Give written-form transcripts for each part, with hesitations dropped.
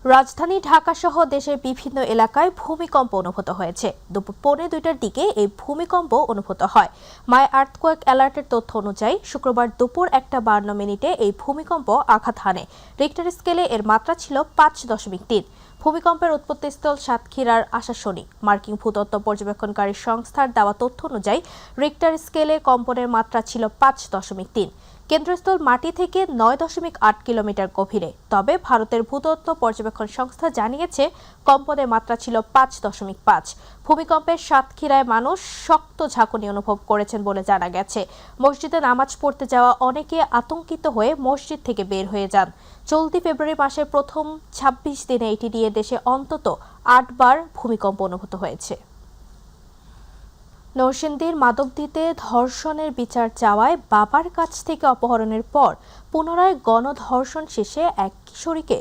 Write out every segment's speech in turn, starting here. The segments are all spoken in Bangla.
রাজধানী ঢাকা সহ দেশের বিভিন্ন এলাকায় ভূমিকম্প অনুভূত হয়েছে। দুপুর 1:45টার দিকে এই ভূমিকম্প অনুভূত হয়। মাই আর্থকোয়েক অ্যালার্টের তথ্য অনুযায়ী শুক্রবার দুপুর 1:52 এই ভূমিকম্প আঘাত হানে। রিক্টার স্কেলে এর মাত্রা ছিল 5.3। ভূমিকম্পের উৎপত্তিস্থল সাতক্ষীরার আশাশুনি। মার্কিন ভূতত্ত্ব পর্যবেক্ষণকারী সংস্থার দেওয়া তথ্য অনুযায়ী রিক্টার স্কেলে কম্পনের মাত্রা ছিল 5.3। কেন্দ্রস্থল মাটি থেকে 9.8 কিলোমিটার গভীরে। তবে ভারতের ভূতত্ত্ব পর্যবেক্ষণ সংস্থা জানিয়েছে কম্পনের মাত্রা ছিল 5.5। ভূমিকম্পের সাতক্ষীরায় মানুষ শক্ত ঝাঁকুনি অনুভব করেছেন বলে জানা গেছে। মসজিদে নামাজ পড়তে যাওয়া অনেকে আতঙ্কিত হয়ে মসজিদ থেকে বের হয়ে যান। চলতি ফেব্রুয়ারি মাসের প্রথম 26 দিনে এটি নিয়ে দেশে অন্তত 8 বার ভূমিকম্প অনুভূত হয়েছে। নরসিংদীর মাধবদীতে ধর্ষণের বিচার চাওয়ায় বাবার কাছ থেকে অপহরণের পর পুনরায় গণধর্ষণ শেষে এক কিশোরীকে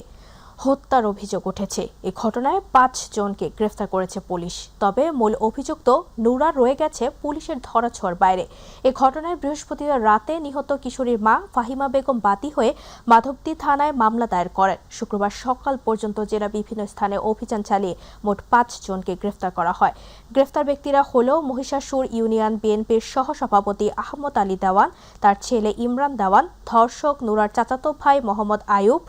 হত্যার অভিযোগ উঠেছে। এই ঘটনায় 5 জনকে গ্রেফতার করেছে পুলিশ। তবে মূল অভিযুক্ত নুরা রয়ে গেছে পুলিশের ধরাছোঁয়ার বাইরে। এই ঘটনায় বৃহস্পতিবার রাতে নিহত কিশোরীর মা ফাহিমা বেগম বাদী হয়ে মাধবদী থানায় মামলা দায়ের করেন। শুক্রবার সকাল পর্যন্ত জেলা বিভিন্ন স্থানে অভিযান চালিয়ে মোট 5 জনকে গ্রেফতার করা হয়। গ্রেফতার ব্যক্তিরা হল মহিষাসুর ইউনিয়ন বিএনপির সহসভাপতি আহমদ আলী দেওয়ান, তার ছেলে ইমরান দেওয়ান, ধর্ষক নুরার চাচাতো ভাই মোহাম্মদ আয়ুব,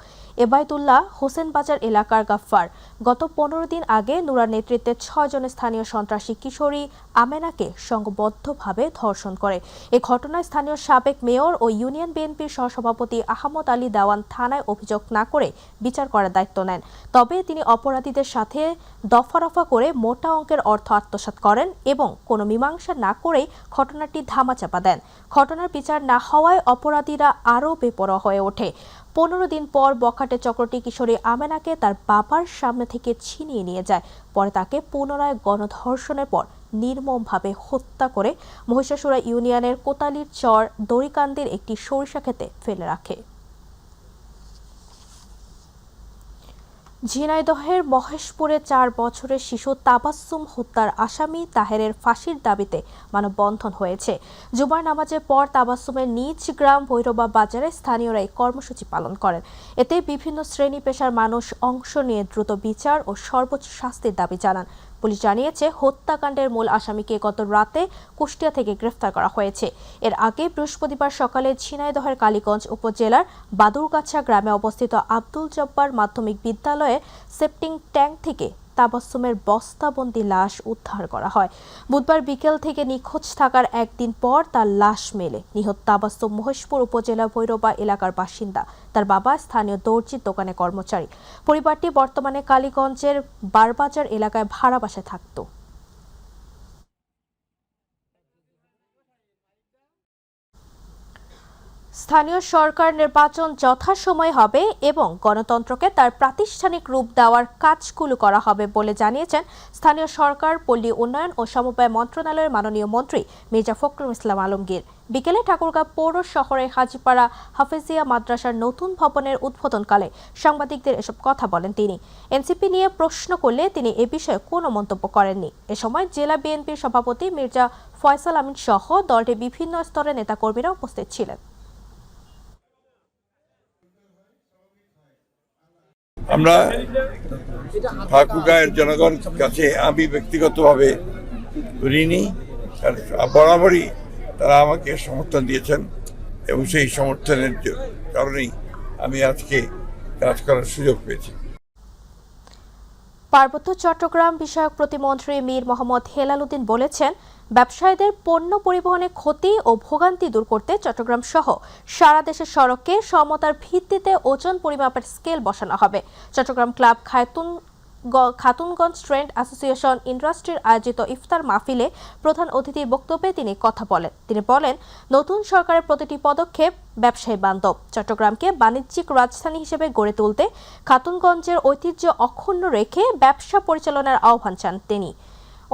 এবায়তুল্লাহ, হোসেন বাজার এলাকার গাফফার। গত 15 দিন আগে নুরার নেতৃত্বে 6 জন স্থানীয় সন্ত্রাসী কিশোরী আমেনাকে সংঘবদ্ধভাবে ধর্ষণ করে। এ ঘটনায় স্থানীয় সাবেক মেয়র ও ইউনিয়ন বিএনপির সহসভাপতি আহমদ আলী দেওয়ান থানায় অভিযোগ না করে বিচার করার দায়িত্ব নেন। তবে তিনি অপরাধীদের সাথে দফারফা করে মোটা অঙ্কের অর্থ আত্মসাৎ করেন এবং কোনো মীমাংসা না করেই ঘটনাটি ধামাচাপা দেন। ঘটনার বিচার না হওয়ায় অপরাধীরা আরও বেপরোয়া হয়ে ওঠে। 15 দিন পর বখাটে চক্রটি কিশোরী আমেনাকে তার বাবার সামনে থেকে ছিনিয়ে নিয়ে যায়। পরে তাকে পুনরায় গণধর্ষণের পর নির্মমভাবে হত্যা করে মহিষাসুরা ইউনিয়নের কোতালির চর দড়িকান্দির একটি সরিষা ক্ষেতে ফেলে রাখে। ঝিনাইদহের মহেশপুরে 4 বছরের শিশু তাবাসসুম হত্যার আসামি তাহেরের ফাঁসির দাবিতে মানববন্ধন হয়েছে। জুমার নামাজের পর তাবাসসুমের নিজ গ্রাম ভৈরবা বাজারে স্থানীয়রা এই কর্মসূচি পালন করেন। এতে বিভিন্ন শ্রেণী পেশার মানুষ অংশ নিয়ে দ্রুত বিচার ও সর্বোচ্চ শাস্তির দাবি জানান। পুলিশ জানিয়েছে হত্যাকাণ্ডের মূল আসামিকে গত রাতে কুষ্টিয়া থেকে গ্রেফতার করা হয়েছে। এর আগে বৃহস্পতিবার সকালে ঝিনাইদহের কালীগঞ্জ উপজেলার বাদুরগাছা গ্রামে অবস্থিত আব্দুল জব্বার মাধ্যমিক বিদ্যালয়ের সেপ্টিং ট্যাঙ্ক থেকে তাবাসসুমের বস্তাবন্দি লাশ উদ্ধার করা হয়। বুধবার বিকেল থেকে নিখোঁজ থাকার একদিন পর তার লাশ মেলে। নিহত তাবাসসুম মহেশপুর উপজেলা ভৈরবা এলাকার বাসিন্দা। তার বাবা স্থানীয় দর্জির দোকানে কর্মচারী। পরিবারটি বর্তমানে কালীগঞ্জের বারবাজার এলাকায় ভাড়া বাসায় থাকত। স্থানীয় সরকার নির্বাচন যথাসময়ে হবে এবং গণতন্ত্রকে তার প্রাতিষ্ঠানিক রূপ দেওয়ার কাজগুলো করা হবে বলে জানিয়েছেন স্থানীয় সরকার, পল্লী উন্নয়ন ও সমবায় মন্ত্রণালয়ের মাননীয় মন্ত্রী মির্জা ফখরুল ইসলাম আলমগীর। বিকেলে ঠাকুরগাঁও পৌর শহরের হাজীপাড়া হাফেজিয়া মাদ্রাসার নতুন ভবনের উদ্বোধনকালে সাংবাদিকদের এসব কথা বলেন তিনি। এনসিপি নিয়ে প্রশ্ন করলে তিনি এ বিষয়ে কোনো মন্তব্য করেননি। এ সময় জেলা বিএনপির সভাপতি মির্জা ফয়সাল আমিন সহ দলটির বিভিন্ন স্তরের নেতাকর্মীরা উপস্থিত ছিলেন। আমরা ঠাকুরগাঁয়ের জনগণের কাছে আমি ব্যক্তিগতভাবে ঋণী। বরাবরই তারা আমাকে সমর্থন দিয়েছেন এবং সেই সমর্থনের কারণেই আমি আজকে কাজ করার সুযোগ পেয়েছি। পার্বত্য চট্টগ্রাম বিষয়ক প্রতিমন্ত্রী মীর মোহাম্মদ হেলাল উদ্দিন বলেছেন, ব্যবসায়ীদের পণ্য পরিবহনে ক্ষতি ও ভোগান্তি দূর করতে চট্টগ্রাম সহ সারা দেশের সড়কে সমতার ভিত্তিতে ওজন পরিমাপের স্কেল বসানো হবে। Chittagong club Khatunganj trade association ইন্ডাস্ট্রির আয়োজিত ইফতার মাহফিলে প্রধান অতিথির বক্তব্যে তিনি কথা বলেন। তিনি বলেন, নতুন সরকারের প্রতিটি পদক্ষেপ ব্যবসায়ী বান্ধব। চট্টগ্রামকে বাণিজ্যিক রাজধানী হিসেবে গড়ে তুলতে খাতুনগঞ্জের ঐতিহ্য অক্ষুণ্ণ রেখে ব্যবসা পরিচালনার আহ্বান চান তিনি।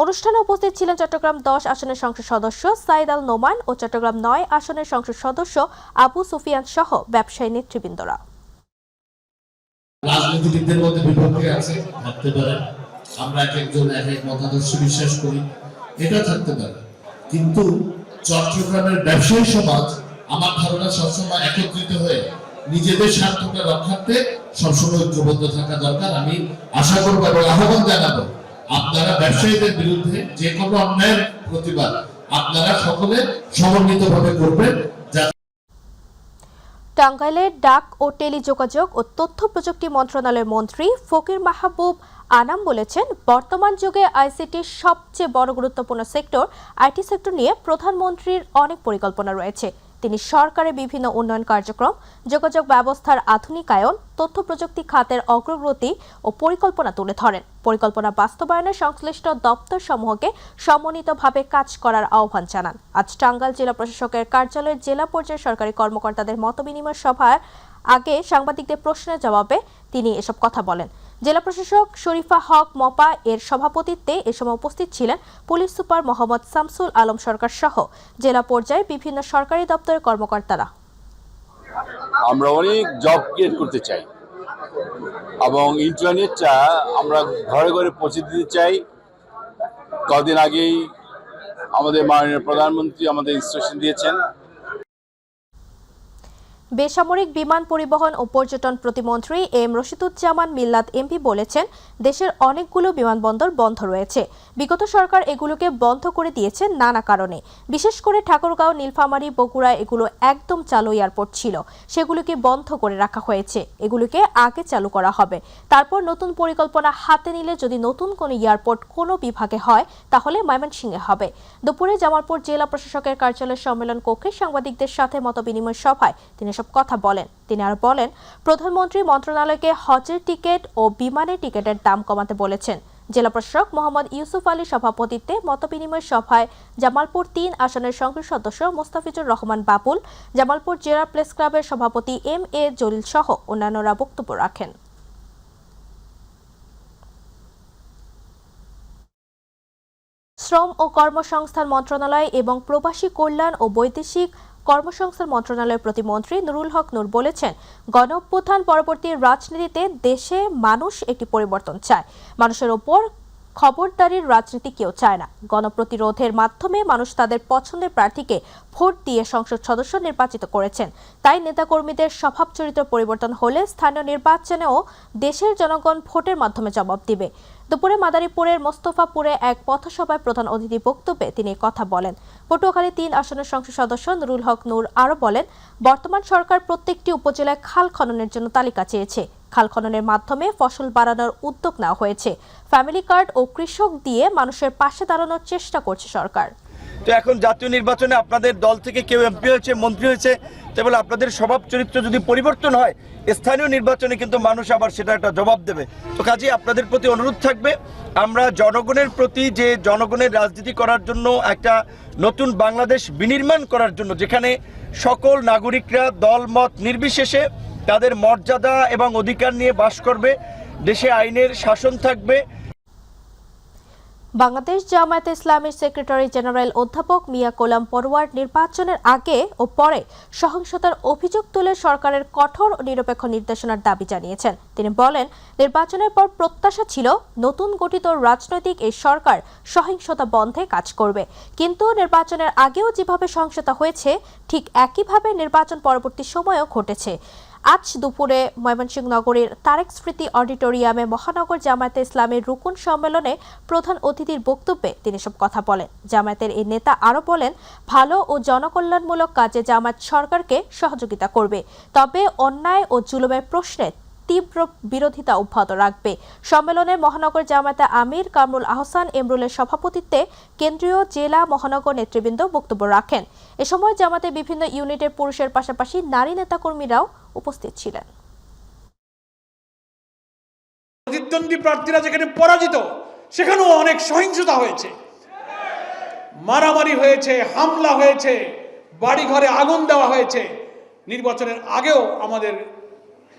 অনুষ্ঠানে উপস্থিত ছিলেন চট্টগ্রাম 10 আসনের সংসদ সদস্য সাইদ আল নোমান ও চট্টগ্রাম 9 আসনের সংসদ সদস্য আবু সুফিয়ান সহ ব্যবসায়ী নেতৃবৃন্দরা। রাজনীতিবিদদের মধ্যে বিভক্তি আছে, থাকতে পারে, আমরা এক একজন এক এক মতাদর্শ বিশ্বাস করি, এটা থাকতে পারে, কিন্তু চট্টগ্রামের ব্যবসায়ী সমাজ আমার ধারণা সবসময় একত্রিত হয়ে নিজেদের স্বার্থকে রক্ষার্থে সবসময় ঐক্যবদ্ধ থাকা দরকার। আমি আশা করবো এবং আহ্বান জানাবো, আপনারা ব্যবসায়ীদের বিরুদ্ধে যে কোনো অন্যায়ের প্রতিবাদ আপনারা সকলে সমন্বিতভাবে করবেন। টাঙ্গাইলের ডাক ও টেলিযোগাযোগ ও তথ্য প্রযুক্তি মন্ত্রণালয়ের মন্ত্রী ফকির মাহবুব আনাম বলেছেন, বর্তমান যুগে আইসিটির সবচেয়ে বড় গুরুত্বপূর্ণ সেক্টর আইটি সেক্টর নিয়ে প্রধানমন্ত্রীর অনেক পরিকল্পনা রয়েছে। তিনি সরকারের বিভিন্ন উন্নয়ন কার্যক্রম, যোগাযোগ ব্যবস্থার আধুনিকায়ন, তথ্য প্রযুক্তি খাতের অগ্রগতি ও পরিকল্পনা তুলে ধরেন। পরিকল্পনা বাস্তবায়নে সংশ্লিষ্ট দপ্তর সমূহকে সমন্বিতভাবে কাজ করার আহ্বান জানান। আজ টাঙ্গাইল জেলা প্রশাসকের কার্যালয়ের জেলা পর্যায়ের সরকারি কর্মকর্তাদের মতবিনিময় সভার আগে সাংবাদিকদের প্রশ্নের জবাবে তিনি এসব কথা বলেন। জেলা প্রশাসক শরীফা হক মপা এর সভাপতিত্বে এ সময় উপস্থিত ছিলেন পুলিশ সুপার মোহাম্মদ শামসুল আলম সরকার সহ জেলা পর্যায়ে বিভিন্ন সরকারি দপ্তরের কর্মকর্তারা। আমরা অনেক জব ক্রিয়েট করতে চাই এবং ইন্টারনেটটা আমরা ঘরে ঘরে পৌঁছে দিতে চাই। কদিন আগেই আমাদের মাননীয় প্রধানমন্ত্রী আমাদের ইনস্ট্রাকশন দিয়েছেন। বেসামরিক বিমান পরিবহন ও পর্যটন প্রতিমন্ত্রী এম রশিদুজ্জামান মিল্লাত এমপি বলেছেন, দেশের অনেকগুলো বিমানবন্দর বন্ধ রয়েছে। বিগত সরকার এগুলোকে বন্ধ করে দিয়েছে নানা কারণে। বিশেষ করে ঠাকুরগাঁও, নীলফামারী, বগুড়া এগুলো একদম চালু এয়ারপোর্ট ছিল, সেগুলোকে বন্ধ করে রাখা হয়েছে। এগুলোকে আগে চালু করা হবে, তারপর নতুন পরিকল্পনা হাতে নিলে যদি নতুন কোনো এয়ারপোর্ট কোনো বিভাগে হয় তাহলে ময়মনসিংহে হবে। দুপুরে জামালপুর জেলা প্রশাসকের কার্যালয় সম্মেলন কক্ষে সাংবাদিকদের সাথে মতবিনিময় সভায় তিনি সব কথা বলেন। তিনি আর বলেন, প্রধানমন্ত্রী মন্ত্রণালয়কে হজের টিকিট ও বিমানের টিকিটের দাম কমাতে বলেছেন। জেলা প্রশাসক মোহাম্মদ ইউসুফ আলীর সভাপতিত্বে মতবিনিময় সভায় জামালপুর ৩ আসনের সংসদ সদস্য মোস্তাফিজুর রহমান বাবুল, জামালপুর জেলা প্রেস ক্লাবের সভাপতি এম এ জলিল সহ অন্যান্যরা বক্তব্য রাখেন। শ্রম ও কর্মসংস্থান মন্ত্রণালয় এবং প্রবাসী কল্যাণ ও বৈদেশিক কর্মসংস্থান মন্ত্রণালয়ের প্রতিমন্ত্রী নুরুল হক নূর বলেছেন, গণঅভ্যুত্থান পরবর্তী রাজনীতিতে দেশে মানুষ একটি পরিবর্তন চায়। মানুষের ওপর খবরদারির রাজনীতি কেউ চায় না। গণপ্রতিরোধের মাধ্যমে মানুষ তাদের পছন্দের প্রার্থীকে ভোট দিয়ে সংসদ সদস্য নির্বাচিত করেছেন। তাই নেতাকর্মীদের স্বভাব চরিত্র পরিবর্তন হলে স্থানীয় নির্বাচনেও দেশের জনগণ ভোটের মাধ্যমে জবাব দিবে। দুপুরে মাদারীপুরের মোস্তফাপুরে এক পথসভায় প্রধান অতিথি বক্তব্যে তিনি কথা বলেন। পটুয়াখালী ৩ আসনের সংসদ সদস্য নুরুল হক নূর আরও বলেন, বর্তমান সরকার প্রত্যেকটি উপজেলায় খাল খননের জন্য তালিকা চেয়েছে। খাল খননের মাধ্যমে ফসল বাড়ানোর উদ্যোগ নেওয়া হয়েছে। ফ্যামিলি কার্ড ও কৃষক দিয়ে মানুষের পাশে দাঁড়ানোর চেষ্টা করছে সরকার। তো এখন জাতীয় নির্বাচনে আপনাদের দল থেকে কেউ এমপি হয়েছে, মন্ত্রী হয়েছে, তাহলে আপনাদের স্বভাব চরিত্র যদি পরিবর্তন হয়, স্থানীয় নির্বাচনে কিন্তু মানুষ আবার সেটা একটা জবাব দেবে। তো কাজেই আপনাদের প্রতি অনুরোধ থাকবে, আমরা জনগণের প্রতি যে জনগণের রাজনীতি করার জন্য একটা নতুন বাংলাদেশ বিনির্মাণ করার জন্য, যেখানে সকল নাগরিকরা দলমত নির্বিশেষে তাদের মর্যাদা এবং অধিকার নিয়ে বাস করবে, দেশে আইনের শাসন থাকবে। বাংলাদেশ জামায়াতে ইসলামীর সেক্রেটারি জেনারেল অধ্যাপক মিয়া গোলাম পরোয়ার নির্বাচনের আগে ও পরে সহিংসতার অভিযোগ তুলে সরকারের কঠোর ও নিরপেক্ষ নির্দেশনার দাবি জানিয়েছেন। তিনি বলেন, নির্বাচনের পর প্রত্যাশা ছিল নতুন গঠিত রাজনৈতিক এই সরকার সহিংসতা বন্ধে কাজ করবে, কিন্তু নির্বাচনের আগেও যেভাবে সহিংসতা হয়েছে ঠিক একইভাবে নির্বাচন পরবর্তী সময়েও ঘটেছে। আজ দুপুরে ময়মনসিংহ নগরীর তারেক স্মৃতি অডিটোরিয়ামে মহানগর জামায়াতে ইসলামের রুকুন সম্মেলনে প্রধান অতিথির বক্তব্যে তিনি সব কথা বলেন। জামায়াতের এই নেতা আরও বলেন, ভালো ও জনকল্যাণমূলক কাজে জামায়াত সরকারকে সহযোগিতা করবে, তবে অন্যায় ও জুলুমের প্রশ্নে তীব্র বিরোধিতা অব্যাহত রাখবে। সম্মেলনে মহানগর জামায়াতে আমির কামরুল আহসান এমরুলের সভাপতিত্বে কেন্দ্রীয় জেলা মহানগর নেতৃবৃন্দ বক্তব্য রাখেন। এ সময় জামায়াতের বিভিন্ন ইউনিটের পুরুষের পাশাপাশি নারী নেতাকর্মীরাও উপস্থিত ছিলেন। প্রতিদ্বন্দ্বী প্রার্থীরা যেখানে পরাজিত, সেখানেও অনেক সহিংসতা হয়েছে, মারামারি হয়েছে, হামলা হয়েছে, বাড়িঘরে আগুন দেওয়া হয়েছে। নির্বাচনের আগেও আমাদের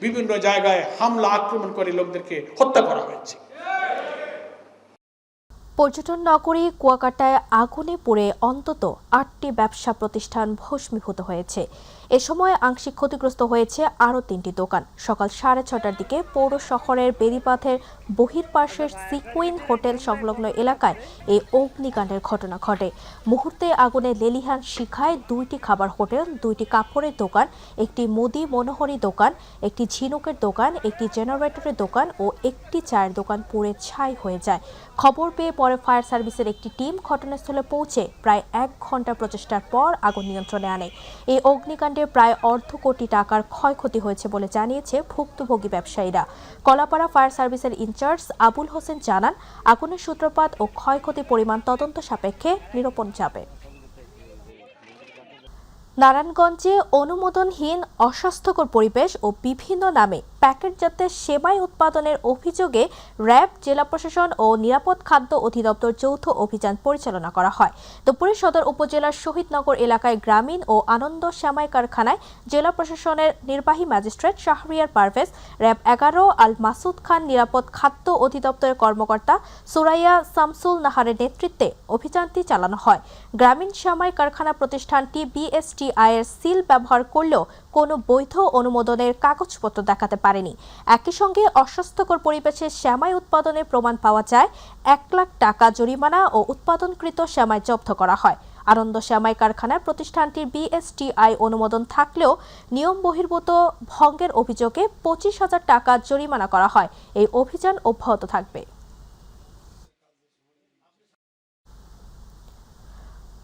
বিভিন্ন জায়গায় হামলা আক্রমণ করে লোকদেরকে হত্যা করা হয়েছে। পর্যটন নগরী কুয়াকাটায় আগুনে পুড়ে অন্তত ৮টি ব্যবসা প্রতিষ্ঠান ভস্মীভূত হয়েছে। এ সময় আংশিক ক্ষতিগ্রস্ত হয়েছে আরও 3টি দোকান। সকাল 6:30টার দিকে পৌর শহরের বেড়িবাঁধের বহির্পার্শ্বের সিকুইন হোটেল সংলগ্ন এলাকায় এই অগ্নিকাণ্ডের ঘটনা ঘটে। মুহূর্তে আগুনে লেলিহান শিখায় 2টি খাবার হোটেল, 2টি কাপড়ের দোকান, একটি মুদি মনোহরি দোকান, একটি ঝিনুকের দোকান, একটি জেনারেটরের দোকান ও একটি চায়ের দোকান পুড়ে ছাই হয়ে যায়। খবর পেয়ে পরে ফায়ার সার্ভিসের একটি টিম ঘটনাস্থলে পৌঁছে প্রায় 1 ঘন্টা প্রচেষ্টার পর আগুন নিয়ন্ত্রণে আনে। এই অগ্নিকাণ্ডে প্রায় অর্ধ কোটি টাকার ক্ষয়ক্ষতি হয়েছে বলে জানিয়েছে ভুক্তভোগী ব্যবসায়ীরা। কলাপাড়া ফায়ার সার্ভিসের ইনচার্জ আবুল হোসেন জানান, আগুনের সূত্রপাত ও ক্ষয়ক্ষতির পরিমাণ তদন্ত সাপেক্ষে নিরূপণ যাবে। নারায়ণগঞ্জে অনুমোদনহীন অস্বাস্থ্যকর পরিবেশ ও বিভিন্ন নামে প্যাকেটজাত সেমাই উৎপাদনের অভিযোগে র্যাব, জেলা প্রশাসন ও নিরাপদ খাদ্য অধিদপ্তর যৌথ অভিযান পরিচালনা করা হয়। দুপুরে সদর উপজেলার শহীদনগর এলাকায় গ্রামীণ ও আনন্দ সেমাই কারখানায় জেলা প্রশাসনের নির্বাহী ম্যাজিস্ট্রেট শাহরিয়ার পারভেজ, র্যাব 11 আল মাসুদ খান, নিরাপদ খাদ্য অধিদপ্তরের কর্মকর্তা সুরাইয়া শামসুল নাহারের নেতৃত্বে অভিযানটি চালানো হয়। গ্রামীণ সেমাই কারখানা প্রতিষ্ঠানটি বিএসটিআই এর সিল ব্যবহার করলেও কোনো বৈধ অনুমোদনের কাগজপত্র দেখাতে পারেনি। একই সঙ্গে অস্বাস্থ্যকর পরিবেশে সেমাই উৎপাদনের প্রমাণ পাওয়া যায়। 1 লাখ টাকা জরিমানা ও উৎপাদনকৃত সেমাই জব্দ করা হয়। আনন্দ সেমাই কারখানার প্রতিষ্ঠানটির বিএসটিআই অনুমোদন থাকলেও নিয়ম বহির্ভূত ভঙ্গের অভিযোগে 25,000 টাকা জরিমানা করা হয়। এই অভিযান অব্যাহত থাকবে।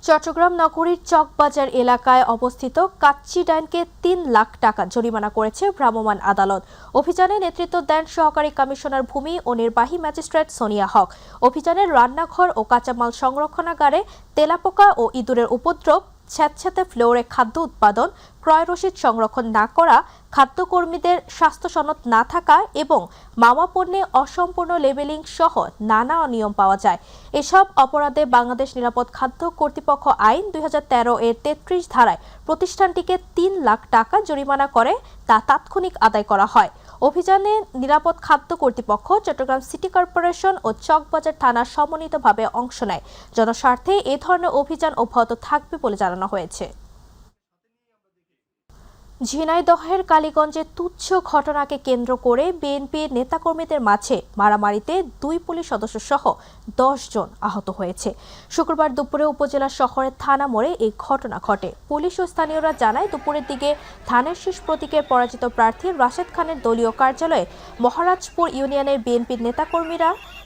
চট্টগ্রাম নগরীর চকবাজার এলাকায় অবস্থিত কাচ্চি ডাইনকে 3 লাখ টাকা জরিমানা করেছে ভ্রাম্যমাণ আদালত। অভিযানে নেতৃত্ব দেন সহকারী কমিশনার ভূমি ও নির্বাহী ম্যাজিস্ট্রেট সোনিয়া হক। অভিযানের রান্নাঘর ও কাঁচামাল সংরক্ষণাগারে তেলাপোকা ও ইঁদুরের উপদ্রব, স্যাঁতস্যাঁতে ফ্লোরে খাদ্য উৎপাদন, ক্রয় রসিদ সংরক্ষণ না করা, খাদ্যকর্মীদের স্বাস্থ্য সনদ না থাকা এবং মাওয়া পণ্যে অসম্পূর্ণ লেবেলিং সহ নানা অনিয়ম পাওয়া যায়। এসব অপরাধে বাংলাদেশ নিরাপদ খাদ্য কর্তৃপক্ষ আইন 2013 এর 33 ধারায় প্রতিষ্ঠানটিকে 3 লাখ টাকা জরিমানা করে তা তাৎক্ষণিক আদায় করা হয়। অভিযানে নিরাপদ খাদ্য কর্তৃপক্ষ, চট্টগ্রাম সিটি কর্পোরেশন ও চকবাজার থানা সমন্বিতভাবে অংশ নেয়। জনস্বার্থে এ ধরনের অভিযান অব্যাহত থাকবে বলে জানানো হয়েছে। ঝিনাইদহের কালীগঞ্জে তুচ্ছ ঘটনাকে কেন্দ্র করে বিএনপির নেতাকর্মীদের মাঝে মারামারিতে 2 পুলিশ সদস্য সহ 10 জন আহত হয়েছে। শুক্রবার দুপুরে উপজেলা শহরের থানা মোড়ে এই ঘটনা ঘটে। পুলিশ ও স্থানীয়রা জানায়, দুপুরের দিকে ধানের শীষ প্রতীকের পরাজিত প্রার্থী রাশেদ খানের দলীয় কার্যালয়ে মহারাজপুর ইউনিয়নের বিএনপির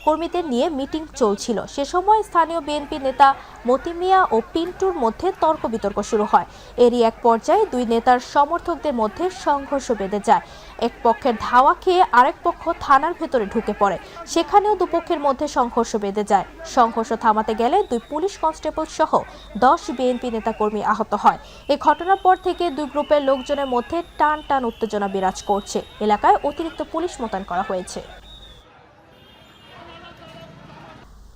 কর্মীদের নিয়ে মিটিং চলছিল। সে সময় স্থানীয় বিএনপি নেতা মতি মিয়া ও পিন্টুর মধ্যে তর্ক বিতর্ক শুরু হয়। এরই এক পর্যায়ে 2 নেতার সমর্থকদের মধ্যে সংঘর্ষ বেঁধে যায়। এক পক্ষের ধাওয়া খেয়ে আরেক পক্ষ থানার ভেতরে ঢুকে পড়ে। সেখানেও দুপক্ষের মধ্যে সংঘর্ষ বেঁধে যায়। সংঘর্ষ থামাতে গেলে 2 পুলিশ কনস্টেবল সহ 10 বিএনপি নেতাকর্মী আহত হয়। এই ঘটনার পর থেকে 2 গ্রুপের লোকজনের মধ্যে টান উত্তেজনা বিরাজ করছে। এলাকায় অতিরিক্ত পুলিশ মোতায়েন করা হয়েছে।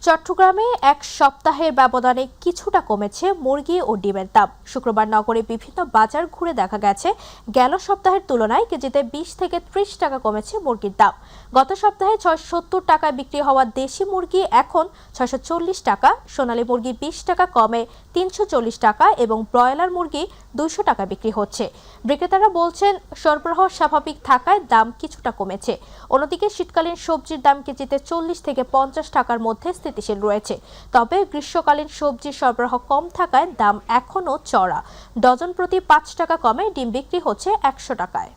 চট্টগ্রামে 1 সপ্তাহের ব্যবধানে কিছুটা কমেছে মুরগি ও ডিমের দাম। শুক্রবার নগরে বিভিন্ন বাজার ঘুরে দেখা গেছে, গেল সপ্তাহের তুলনায় কেজিতে 20 থেকে 30 টাকা কমেছে মুরগির দাম। গত সপ্তাহে 670 টাকায় বিক্রি হওয়া দেশি মুরগি এখন 640 টাকা, সোনালী মুরগি 20 টাকা কমে 340 টাকা এবং ব্রয়লার মুরগি 200 টাকা বিক্রি হচ্ছে। বিক্রেতারা বলছেন, সরবরাহ স্বাভাবিক থাকায় দাম কিছুটা কমেছে। অন্যদিকে শীতকালীন সবজির দাম কেজিতে 40 থেকে 50 টাকার মধ্যে স্থিতিশীল রয়েছে। তবে গ্রীষ্মকালীন সবজির সরবরাহ কম থাকায় দাম এখনও চড়া। ডজন প্রতি 5 টাকা কমে ডিম বিক্রি হচ্ছে 100 টাকায়।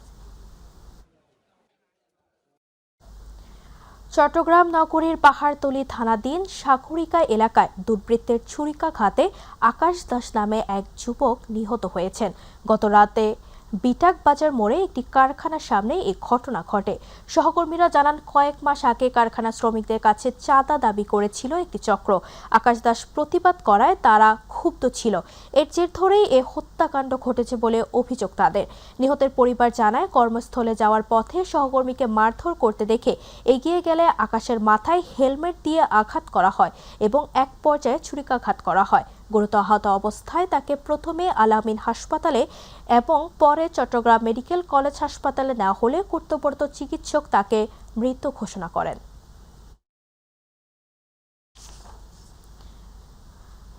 চট্টগ্রাম নগরীর পাহাড়তলী থানাধীন সাগরিকা এলাকায় দুর্বৃত্তের ছুরিকাঘাতে আকাশ দাস নামে এক যুবক নিহত হয়েছেন। গত রাতে বিটাক বাজার মোড়ে একটি কারখানার সামনে এই ঘটনা ঘটে। সহকর্মীরা জানান, কয়েক মাস আগে কারখানা শ্রমিকদের কাছে চাঁদা দাবি করেছিল একটি চক্র। আকাশ দাস প্রতিবাদ করায় তারা ক্ষুব্ধ ছিল। এর জের ধরেই এ হত্যাকাণ্ড ঘটেছে বলে অভিযোগ তাদের। নিহতের পরিবার জানায়, কর্মস্থলে যাওয়ার পথে সহকর্মীকে মারধর করতে দেখে এগিয়ে গেলে আকাশের মাথায় হেলমেট দিয়ে আঘাত করা হয় এবং এক পর্যায়ে ছুরিকাঘাত করা হয়। গুরুতর আহত অবস্থায় তাকে প্রথমে আল-আমিন হাসপাতালে এবং পরে চট্টগ্রাম মেডিকেল কলেজ হাসপাতালে নেওয়া হলে কর্তব্যরত চিকিৎসক তাকে মৃত ঘোষণা করেন।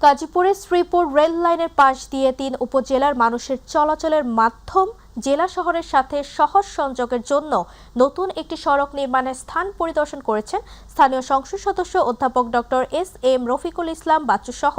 গাজীপুরের শ্রীপুর রেল লাইনের পাশ দিয়ে 3 উপজেলার মানুষের চলাচলের মাধ্যম জেলা শহরের সাথে সহজ সংযোগের জন্য নতুন একটি সড়ক নির্মাণের স্থান পরিদর্শন করেছেন স্থানীয় সংসদ সদস্য অধ্যাপক ডক্টর এস.এম. রফিকুল ইসলাম বাচ্চু সহ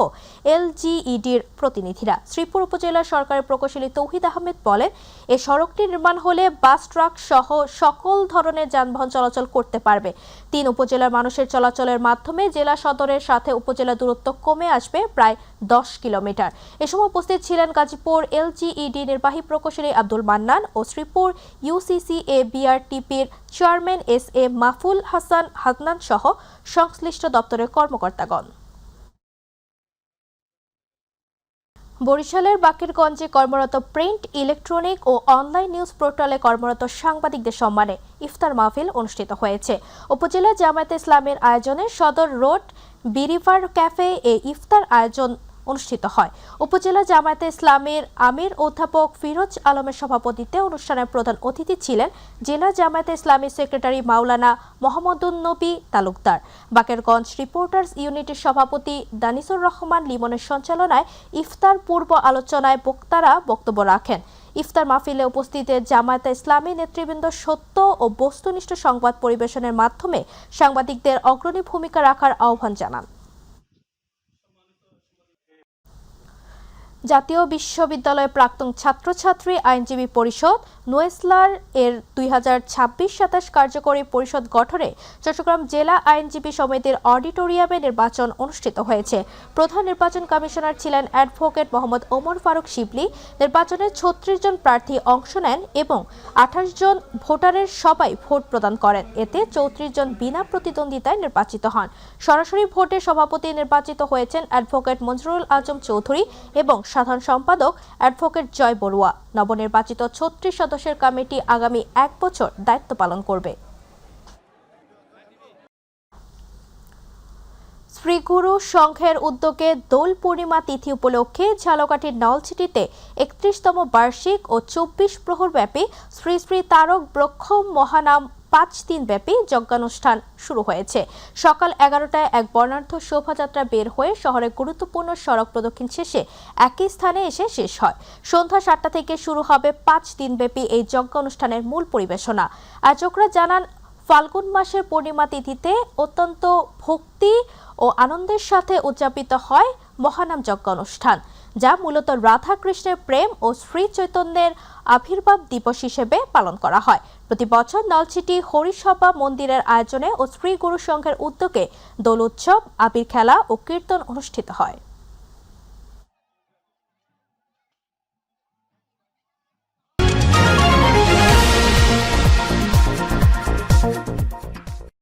এলজিইডির প্রতিনিধিরা। শ্রীপুর উপজেলার সরকারি প্রকৌশলী তৌহিদ আহমেদ বলেন, এই সড়কটি নির্মাণ হলে বাস, ট্রাক সহ সকল ধরনের যানবাহন চলাচল করতে পারবে। 3 উপজেলার মানুষের চলাচলের মাধ্যমে জেলা সদরের সাথে উপজেলা দূরত্ব কমে আসবে প্রায় 10 কিলোমিটার। এ সময় উপস্থিত ছিলেন গাজীপুর এলজিইডি নির্বাহী প্রকৌশলী আব্দুল মান্নান ও Sreepur UCCA বিআরটিপির chairman SM. মাহফুল Hasan হাদনান সহ সংশ্লিষ্ট দপ্তরের কর্মকর্তাগণ। বরিশালের বাকেরগঞ্জে কর্মরত প্রিন্ট, ইলেকট্রনিক ও অনলাইন নিউজ পোর্টালে কর্মরত সাংবাদিকদের সম্মানে ইফতার মাহফিল অনুষ্ঠিত হয়েছে। উপজেলা জামায়াতে ইসলামের আয়োজনে সদর রোড বিরিভার ক্যাফে এ ইফতার আয়োজন অনুষ্ঠিত হয়। উপজেলা জামায়াতে ইসলামের আমির অধ্যাপক ফিরোজ আলমের সভাপতিত্বে অনুষ্ঠানের প্রধান অতিথি ছিলেন জেলা জামায়াতে ইসলামী সেক্রেটারি মাওলানা মোহাম্মদুন নবী তালুকদার। বাকেরগঞ্জ রিপোর্টার্স ইউনিটের সভাপতি দানিসুর রহমান লিমনের সঞ্চালনায় ইফতার পূর্ব আলোচনায় বক্তারা বক্তব্য রাখেন। ইফতার মাহফিলে উপস্থিত জামায়াতে ইসলামী নেতৃবৃন্দ সত্য ও বস্তুনিষ্ঠ সংবাদ পরিবেশনের মাধ্যমে সাংবাদিকদের অগ্রণী ভূমিকা রাখার আহ্বান জানান। জাতীয় বিশ্ববিদ্যালয়ের প্রাক্তন ছাত্রছাত্রী আইনজীবী পরিষদ নোয়েসলার এর 2026-27 কার্যকরী পরিষদ গঠনে চট্টগ্রাম জেলা আইনজীবী সমিতির অডিটোরিয়ামে নির্বাচন অনুষ্ঠিত হয়েছে। প্রধান নির্বাচন কমিশনার ছিলেন অ্যাডভোকেট মোহাম্মদ ওমর ফারুক শিবলি। নির্বাচনে 36 জন প্রার্থী অংশ নেন এবং 28 জন ভোটারের সবাই ভোট প্রদান করেন। এতে 34 জন বিনা প্রতিদ্বন্দ্বিতায় নির্বাচিত হন। সরাসরি ভোটে সভাপতি নির্বাচিত হয়েছেন অ্যাডভোকেট মঞ্জুরুল আজম চৌধুরী এবং সাধারণ সম্পাদক অ্যাডভোকেট জয় বড়ুয়া। নবনির্বাচিত 36 সদস্যের কমিটি আগামী 1 বছর দায়িত্ব পালন করবে। শ্রীগুরু সংঘের উদ্যোগে দোল পূর্ণিমা তিথি উপলক্ষে ঝালকাঠির নলছিটিতে 31তম বার্ষিক ও 24 প্রহর ব্যাপী শ্রী শ্রী তারক ব্রহ্ম মহানাম 5 দিন ব্যাপী যজ্ঞানুষ্ঠান শুরু হয়েছে। সকাল 11টায় এক বর্ণাঢ্য শোভাযাত্রা বের হয়ে শহরের গুরুত্বপূর্ণ সড়ক প্রদক্ষিণ শেষে একই স্থানে এসে শেষ হয়। সন্ধ্যা 7টা থেকে শুরু হবে 5 দিন ব্যাপী এই যজ্ঞানুষ্ঠানের মূল পরিবেশনা। আয়োজকরা জানান, ফাল্গুন মাসের পূর্ণিমা তিথিতে অত্যন্ত ভক্তি ও আনন্দের সাথে উদযাপিত হয় মহানাম যজ্ঞানুষ্ঠান, যা মূলত রাধা কৃষ্ণের প্রেম ও শ্রী চৈতন্যের আবির্ভাব দিবস হিসেবে পালন করা হয়। প্রতি বছর নলছিটি হরিসভা মন্দিরের আয়োজনে ও শ্রী গুরু সংঘের উদ্যোগে দোল উৎসব, আবির খেলা ও কীর্তন অনুষ্ঠিত হয়।